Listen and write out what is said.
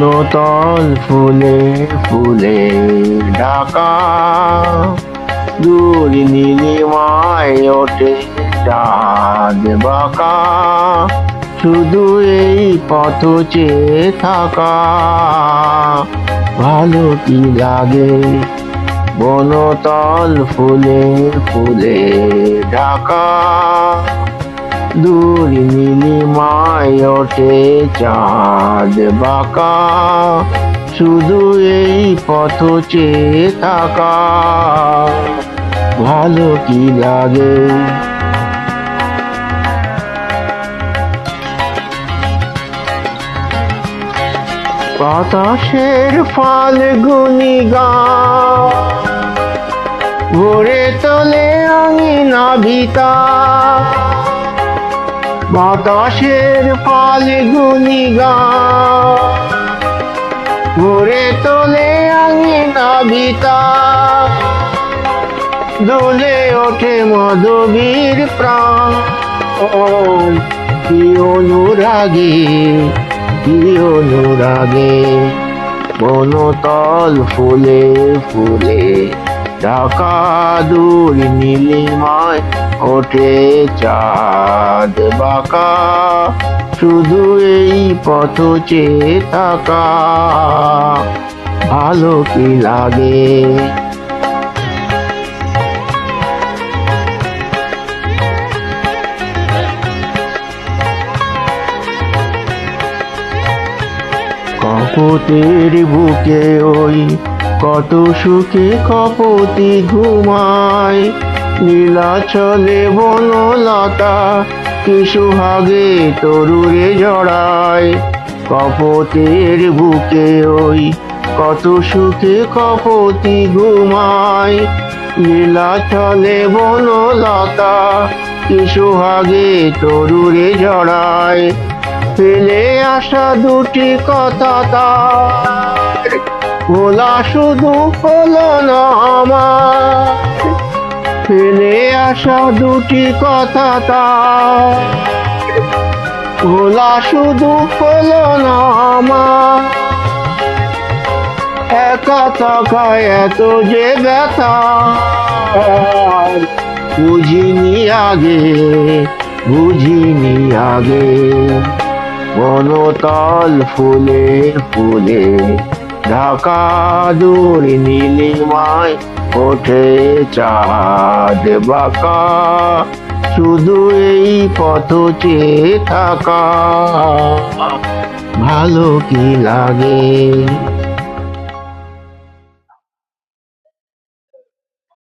বনতল ফুলে ফুলে ঢাকা, দূর নীলিমায় ওঠে চাঁদ বাঁকা, শুধু এই পথ চেয়ে থাকা ভালো কি লাগে। বনতল ফুলে ফুলে ঢাকা, দূর নীলিমায় ওঠে চাঁদ বাঁকা, শুধু এই পথ চেয়ে থাকা ভালো কি লাগে। বাতাসের ফাল্গুনি গান ভরে তোলে আঙিনা ভিতা, বাতাসের ফাল্গুনি গান ভরে তোলে আঙিনা ভিতা, দোলে ওঠে মাধবীর প্রাণ, কি অনুরাগে কি অনুরাগে। বনতল ফুলে ফুলে ঢাকা, দূর নীলিমায় ওঠে চাঁদ বাঁকা, শুধু এই পথ চেয়ে থাকা ভালো কি লাগে। কপোতের বুকে ওই কত সুখে কপোতি ঘুমায়, নীলাচলে বনলতা কি সুহাগে তরুরে জড়ায়। কপোতের বুকে ওই কত সুখে কপোতি ঘুমায়, নীলাচলে বনলতা কি সুহাগে তরুরে জড়ায়। ফেলে আসা দুটি কথা তার ভোলা শুধু হলো না আমার, ফেলে আসা দুটি কথা তার ভোলা শুধু হলো না আমার। একা থাকায় এত যে ব্যথা বুঝিনি আগে বুঝিনি আগে। বনতল ফুলে ফুলে ঢাকা, দূর নীলিমায় ওঠে চাঁদ বাঁকা, শুধু এই পথ চেয়ে থাকা ভালো কি লাগে।